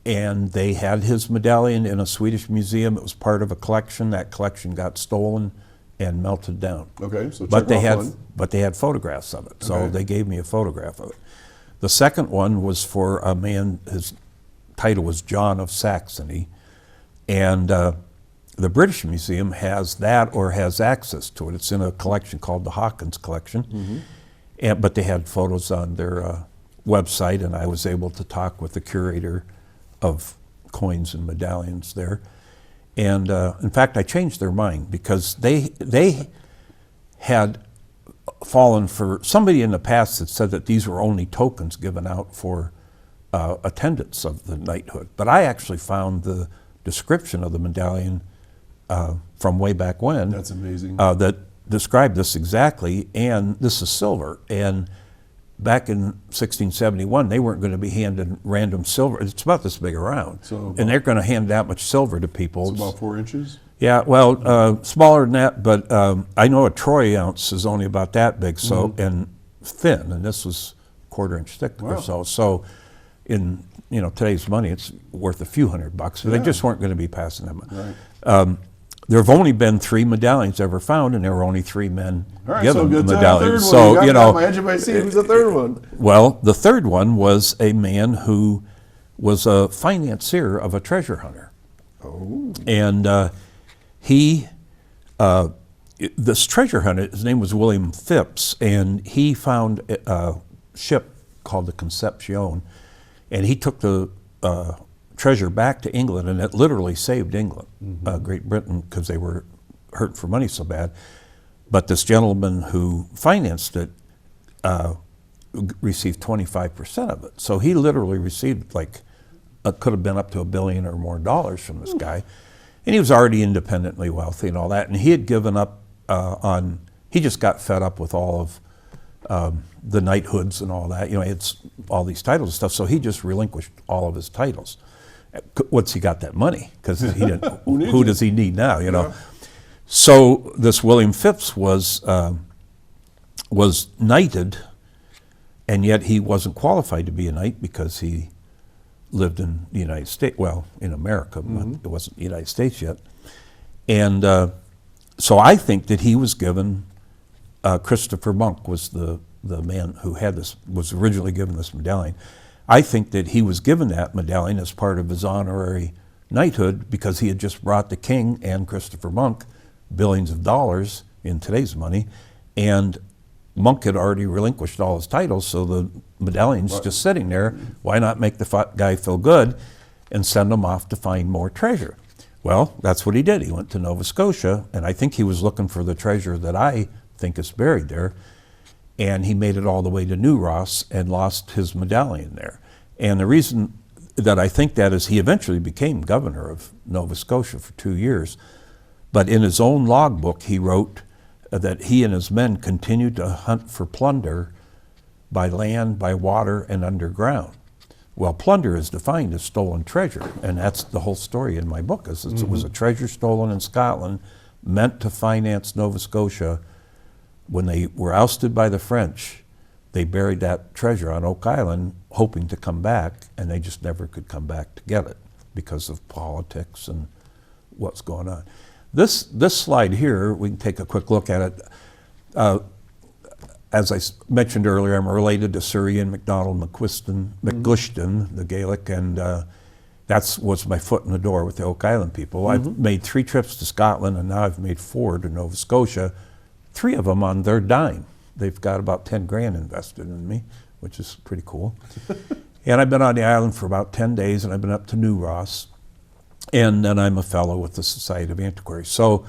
and they had his medallion in a Swedish museum. It was part of a collection. That collection got stolen and melted down. Okay, so check But they off had one. but they had photographs of it. So Okay. they gave me a photograph of it. The second one was for a man, his title was John of Saxony, and the British Museum has that or has access to it. It's in a collection called the Hawkins collection. But they had photos on their website, and I was able to talk with the curator of coins and medallions there. And in fact, I changed their mind because they had fallen for somebody in the past that said that these were only tokens given out for attendance of the knighthood. But I actually found the description of the medallion from way back when. That's amazing. That described this exactly, and this is silver. And back in 1671, they weren't going to be handed random silver. It's about this big around. And they're going to hand that much silver to people. It's about 4 inches? Yeah, well, smaller than that, but I know a troy ounce is only about that big, so and thin, and this was 1/4 inch thick or so. So in today's money, it's worth a few $100. So they just weren't going to be passing them. Right. There have only been 3 medallions ever found, and there were only 3 men given so the good medallion. So got my edge of my seat. Who's the third one? Well, the third one was a man who was a financier of a treasure hunter. Oh. And this treasure hunter, his name was William Phipps, and he found a ship called the Concepcion, and he took the treasure back to England, and it literally saved England, Great Britain, because they were hurt for money so bad. But this gentleman who financed it received 25% of it. So he literally received could have been up to $1 billion or more from this guy. And he was already independently wealthy and all that. And he had given up he just got fed up with all of the knighthoods and all that. He had all these titles and stuff. So he just relinquished all of his titles. Once he got that money, because he didn't. who does he need now? Yeah. So this William Phipps was knighted, and yet he wasn't qualified to be a knight because he lived in the United States. Well, in America, but it wasn't the United States yet. And so I think that he was given. Christopher Monk was the man who was originally given this medallion. I think that he was given that medallion as part of his honorary knighthood because he had just brought the king and Christopher Monk billions of dollars in today's money, and Monk had already relinquished all his titles, so the medallion's just sitting there. Why not make the guy feel good and send him off to find more treasure? Well, that's what he did. He went to Nova Scotia, and I think he was looking for the treasure that I think is buried there. And he made it all the way to Newroz and lost his medallion there. And the reason that I think that is he eventually became governor of Nova Scotia for 2 years. But in his own logbook, he wrote that he and his men continued to hunt for plunder by land, by water, and underground. Well, plunder is defined as stolen treasure, and that's the whole story in my book. It was a treasure stolen in Scotland, meant to finance Nova Scotia. When they were ousted by the French, they buried that treasure on Oak Island, hoping to come back, and they just never could come back to get it because of politics and what's going on. This slide here, we can take a quick look at it. As I mentioned earlier, I'm related to Sir Ian MacDonald McQuiston, the Gaelic, and that was my foot in the door with the Oak Island people. I've made 3 trips to Scotland, and now I've made 4 to Nova Scotia, 3 of them on their dime. They've got about 10 grand invested in me, which is pretty cool. And I've been on the island for about 10 days, and I've been up to Newroz. And then I'm a fellow with the Society of Antiquaries. So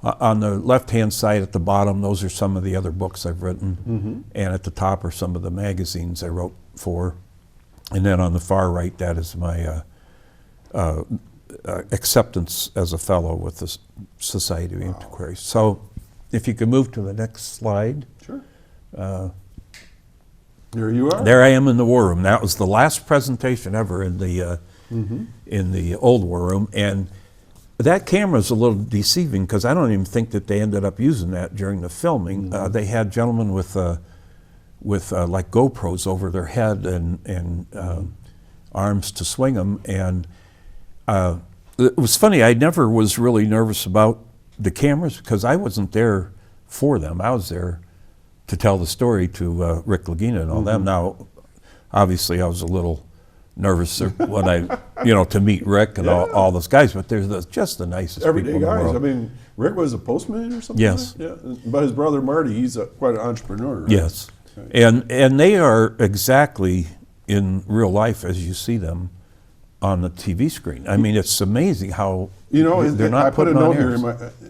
on the left-hand side at the bottom, those are some of the other books I've written. And at the top are some of the magazines I wrote for. And then on the far right, that is my acceptance as a fellow with the Society of Antiquaries. So if you could move to the next slide. Sure. There you are. There I am in the war room. That was the last presentation ever in the old war room, and that camera is a little deceiving because I don't even think that they ended up using that during the filming. They had gentlemen with like GoPros over their head and arms to swing them, and it was funny. I never was really nervous about the cameras because I wasn't there for them. I was there to tell the story to Rick Lagina and all them. Now, obviously, I was a little nervous when to meet Rick and all those guys, but they're just the nicest everyday people in the guys. world. I mean, Rick was a postman or something. Yes. Like that? Yeah, but his brother Marty, he's quite an entrepreneur. Right? Yes, Okay. and they are exactly in real life as you see them on the TV screen. I mean, it's amazing how they're not I put a putting on note here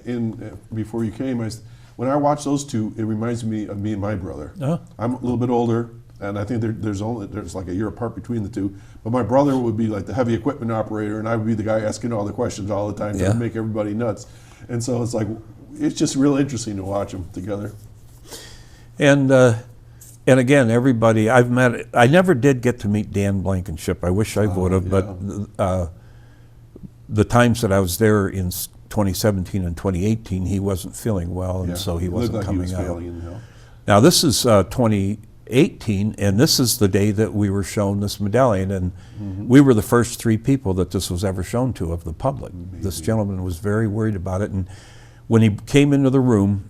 airs. before you came. When I watch those two, it reminds me of me and my brother. I'm a little bit older, and I think there's like a year apart between the two. But my brother would be like the heavy equipment operator, and I would be the guy asking all the questions all the time to make everybody nuts. And so it's just real interesting to watch them together. And again, everybody I've met, I never did get to meet Dan Blankenship. I wish I would have, but the times that I was there in 2017 and 2018, he wasn't feeling well, and so he wasn't coming out. Now this is 2018, and this is the day that we were shown this medallion, and we were the first 3 people that this was ever shown to of the public. Amazing. This gentleman was very worried about it, and when he came into the room,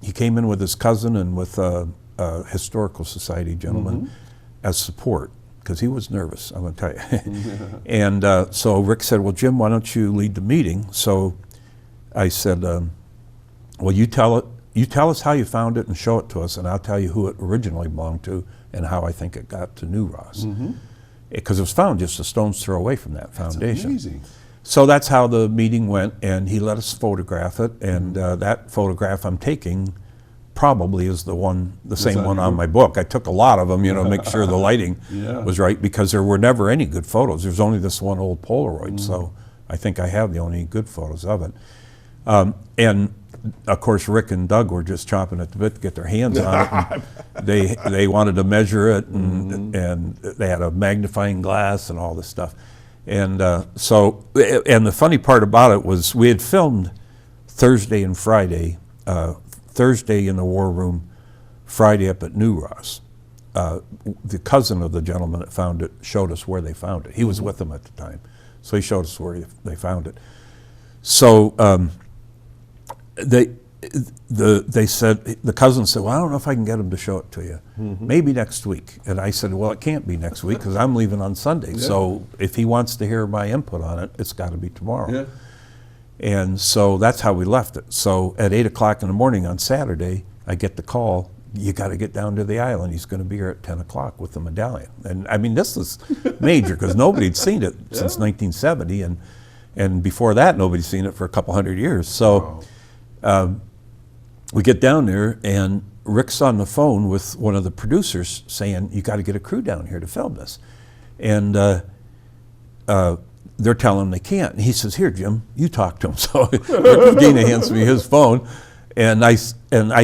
he came in with his cousin and with a historical society gentleman as support, because he was nervous, I'm going to tell you. And so Rick said, well, Jim, why don't you lead the meeting? So I said, well, you tell us how you found it and show it to us, and I'll tell you who it originally belonged to and how I think it got to Newroz. Because it was found just a stone's throw away from that foundation. That's amazing. So that's how the meeting went, and he let us photograph it, and that photograph I'm taking probably is the same one on my book. I took a lot of them, to make sure the lighting was right, because there were never any good photos. There's only this one old Polaroid, so I think I have the only good photos of it. And of course, Rick and Doug were just chomping at the bit to get their hands on it. And they wanted to measure it, and they had a magnifying glass and all this stuff. And so the funny part about it was we had filmed Thursday and Friday. Thursday in the war room, Friday up at Newroz. The cousin of the gentleman that found it showed us where they found it. He was with them at the time, so he showed us where they found it. So they said, the cousin said, well, I don't know if I can get him to show it to you. Maybe next week. And I said, well, it can't be next week because I'm leaving on Sunday. So if he wants to hear my input on it, it's got to be tomorrow. And so that's how we left it. So at 8 o'clock in the morning on Saturday, I get the call, you got to get down to the island. He's going to be here at 10 o'clock with the medallion. And I mean, this is major because nobody'd seen it since 1970. And before that, nobody's seen it for a couple hundred years. So we get down there, and Rick's on the phone with one of the producers saying, you got to get a crew down here to film this. And they're telling him they can't. And he says, here, Jim, you talk to him. So Rick Medina hands me his phone. And I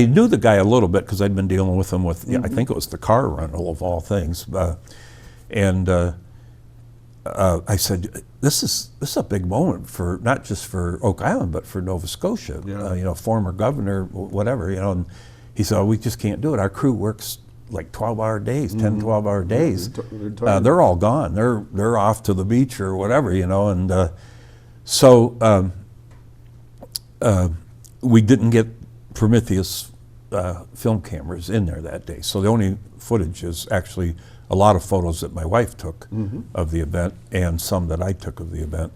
knew the guy a little bit because I'd been dealing with him with, I think it was the car rental of all things. I said, this is a big moment for not just for Oak Island, but for Nova Scotia. Yeah. Former governor, whatever. And he said, we just can't do it. Our crew works like 12-hour days, 10, 12-hour days. They're all gone. They're off to the beach or whatever. So we didn't get Prometheus film cameras in there that day. So the only footage is actually a lot of photos that my wife took of the event and some that I took of the event.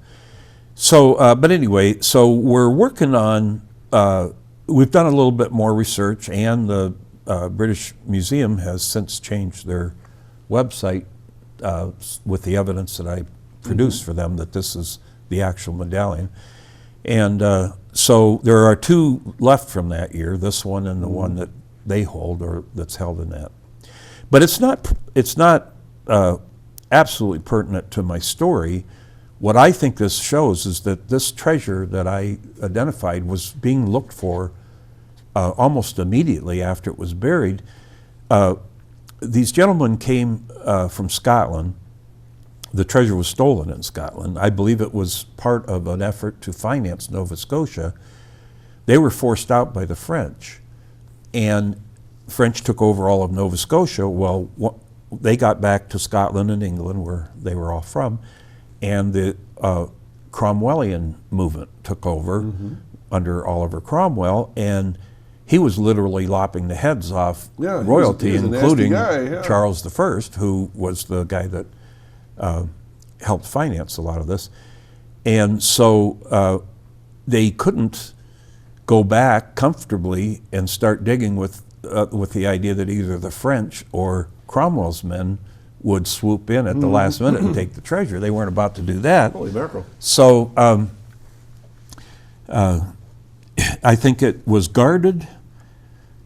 So, but anyway, so we're working on, we've done a little bit more research, and the British Museum has since changed their website with the evidence that I produced for them that this is the actual medallion. And so there are two left from that year, this one and the one that they hold or that's held in that. But it's not absolutely pertinent to my story. What I think this shows is that this treasure that I identified was being looked for almost immediately after it was buried. These gentlemen came from Scotland. The treasure was stolen in Scotland. I believe it was part of an effort to finance Nova Scotia. They were forced out by the French, and the French took over all of Nova Scotia. Well, they got back to Scotland and England, where they were all from, and the Cromwellian movement took over under Oliver Cromwell, and he was literally lopping the heads off royalty, he was including guy, Charles I, who was the guy that helped finance a lot of this. And so they couldn't go back comfortably and start digging with the idea that either the French or Cromwell's men would swoop in at the last minute and take the treasure. They weren't about to do that. Holy mackerel. So I think it was guarded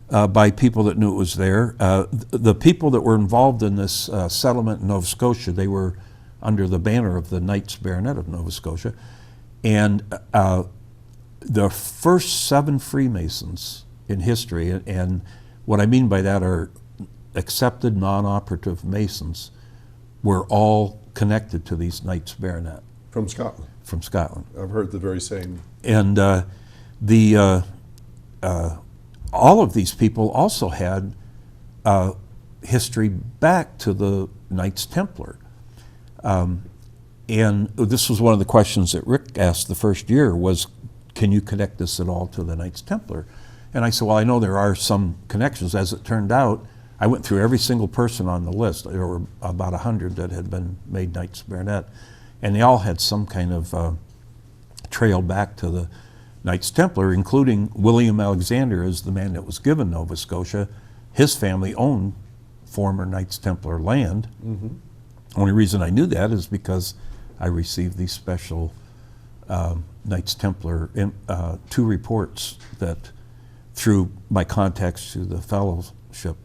by people that knew it was there. The people that were involved in this settlement in Nova Scotia, they were under the banner of the Knights Baronet of Nova Scotia. And the first 7 Freemasons in history, and what I mean by that are accepted non-operative Masons, were all connected to these Knights Baronet. From Scotland. From Scotland. I've heard the very same. And all of these people also had history back to the Knights Templar. And this was one of the questions that Rick asked the first year was, can you connect this at all to the Knights Templar? And I said, well, I know there are some connections. As it turned out, I went through every single person on the list. There were about 100 that had been made Knights Baronet, and they all had some kind of trail back to the Knights Templar, including William Alexander is the man that was given Nova Scotia. His family owned former Knights Templar land. Only reason I knew that is because I received these special Knights Templar 2 reports that, through my contacts to the fellowship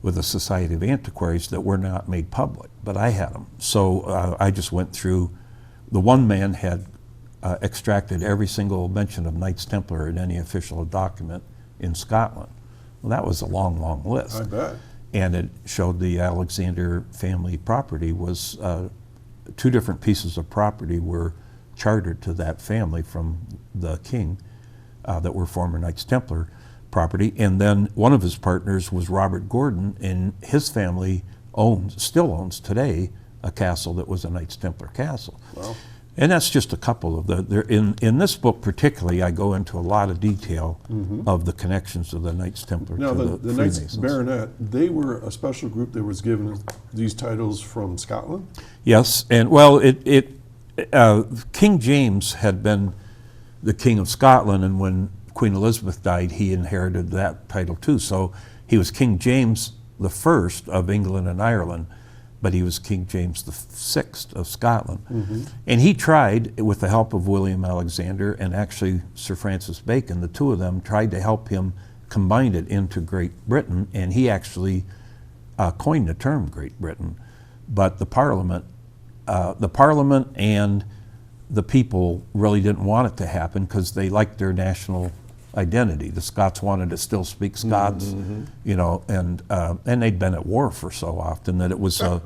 with the Society of Antiquaries, that were not made public, but I had them. So I just went through. The one man had extracted every single mention of Knights Templar in any official document in Scotland. Well, that was a long, long list. I bet. And it showed the Alexander family property was 2 different pieces of property were chartered to that family from the king that were former Knights Templar property. And then one of his partners was Robert Gordon, and his family still owns today a castle that was a Knights Templar castle. Wow. And that's just a couple of in this book particularly, I go into a lot of detail of the connections of the Knights Templar now, to the Knights Baronet, they were a special group that was given these titles from Scotland? Yes, and well, King James had been the King of Scotland, and when Queen Elizabeth died, he inherited that title too. So he was King James the First of England and Ireland, but he was King James the Sixth of Scotland. And he tried, with the help of William Alexander and actually Sir Francis Bacon, the two of them tried to help him combine it into Great Britain, and he actually coined the term Great Britain. But the Parliament and the people really didn't want it to happen because they liked their national identity. The Scots wanted to still speak Scots, you know, and they'd been at war for so often that it was a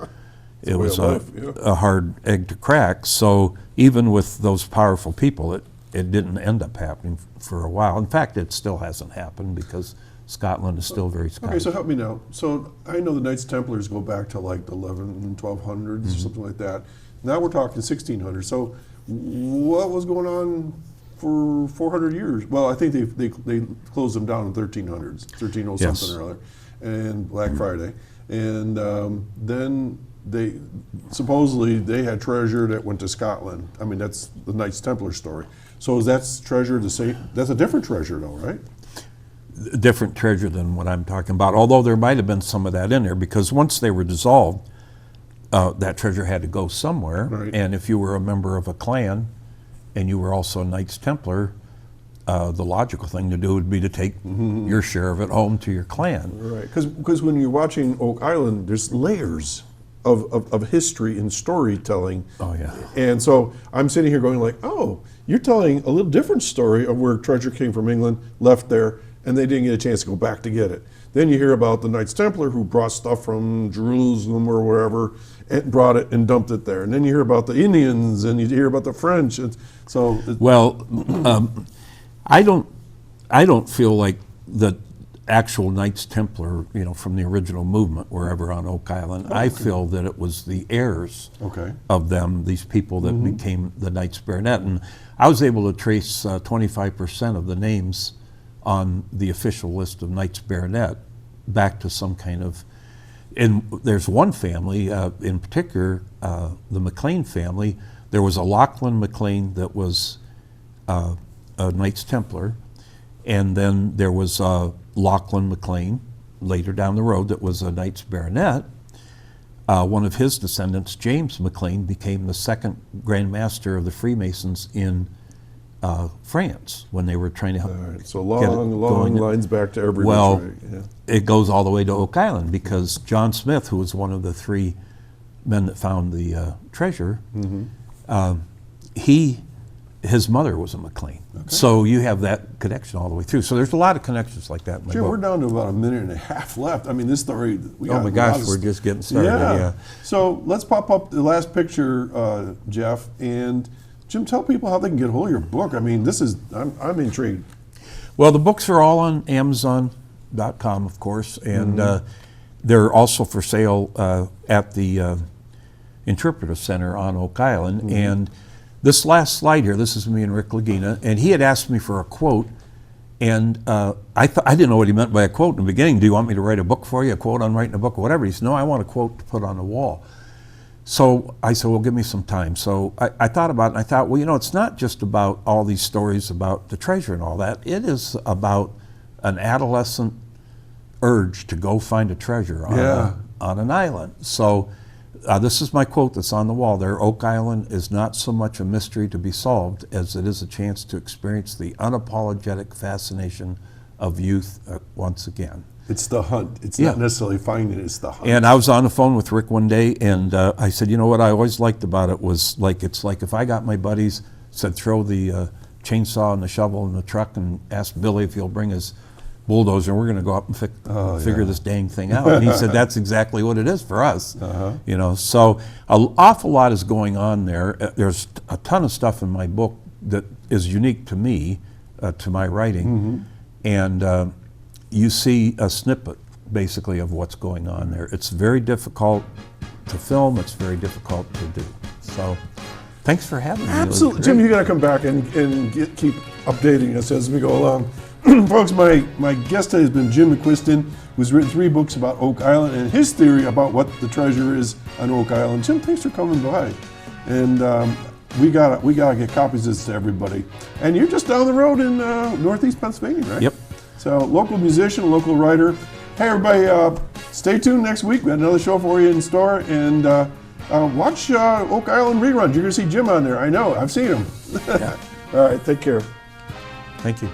hard egg to crack. So even with those powerful people, it didn't end up happening for a while. In fact, it still hasn't happened because Scotland is still very Scottish. Okay, so help me now. So I know the Knights Templars go back to like the 1100s, 1200s, or something like that. Now we're talking 1600s. So what was going on for 400 years? Well, I think they closed them down in 1300s, 1300 something or other, and Black Friday. And then they supposedly they had treasure that went to Scotland. I mean, that's the Knights Templar story. So is that treasure the same? That's a different treasure though, right? Different treasure than what I'm talking about, although there might have been some of that in there, because once they were dissolved, that treasure had to go somewhere. Right. And if you were a member of a clan and you were also a Knights Templar, the logical thing to do would be to take your share of it home to your clan. Right, because when you're watching Oak Island, there's layers of history and storytelling. Oh, yeah. And so I'm sitting here going like, oh, you're telling a little different story of where treasure came from England, left there, and they didn't get a chance to go back to get it. Then you hear about the Knights Templar who brought stuff from Jerusalem or wherever and brought it and dumped it there. And then you hear about the Indians and you hear about the French. And so, well, I don't feel like the actual Knights Templar, you know, from the original movement were ever on Oak Island. I feel that it was the heirs of them, these people that became the Knights Baronet. And I was able to trace 25% of the names on the official list of Knights Baronet back to some kind of, and there's one family in particular, the McLean family. There was a Lachlan McLean that was a Knights Templar, and then there was Lachlan McLean later down the road that was a Knights Baronet. One of his descendants, James McLean, became the second Grand Master of the Freemasons in France when they were trying to help. Right, so long lines back to everyone. Well, it goes all the way to Oak Island because John Smith, who was one of the three men that found the treasure, his mother was a McLean. Okay. So you have that connection all the way through. So there's a lot of connections like that in my Jim, book. we're down to about a minute and a half left. I mean, this story. Oh my gosh, we're just getting started. Yeah. So let's pop up the last picture, Jeff, and Jim, tell people how they can get a hold of your book. I mean, I'm intrigued. Well, the books are all on Amazon.com, of course, and they're also for sale at the Interpretive Center on Oak Island. And this last slide here, this is me and Rick Lagina, and he had asked me for a quote, and I didn't know what he meant by a quote in the beginning. Do you want me to write a book for you, a quote on writing a book or whatever? He said, no, I want a quote to put on the wall. So I said, well, give me some time. So I thought about it, and I thought, well, you know, it's not just about all these stories about the treasure and all that. It is about an adolescent urge to go find a treasure on an island. So this is my quote that's on the wall there. Oak Island is not so much a mystery to be solved as it is a chance to experience the unapologetic fascination of youth once again. It's the hunt. It's not necessarily finding it, it's the hunt. And I was on the phone with Rick one day, and I said, you know what I always liked about it was, like, it's like if I got my buddies, said throw the chainsaw and the shovel in the truck and ask Billy if he'll bring his bulldozer, and we're going to go up and figure this dang thing out. And he said, that's exactly what it is for us. You know, so an awful lot is going on there. There's a ton of stuff in my book that is unique to me, to my writing. And you see a snippet, basically, of what's going on there. It's very difficult to film. It's very difficult to do. So, thanks for having me. Absolutely, Jim. You got to come back and keep updating us as we go along, folks. My guest today has been Jim McQuiston, who's written 3 books about Oak Island and his theory about what the treasure is on Oak Island. Jim, thanks for coming by. And we gotta get copies of this to everybody. And you're just down the road in Northeast Pennsylvania, right? Yep. So local musician, local writer. Hey everybody, stay tuned next week. We got another show for you in store, and watch Oak Island reruns. You're gonna see Jim on there. I know, I've seen him. Yeah. All right, take care. Thank you.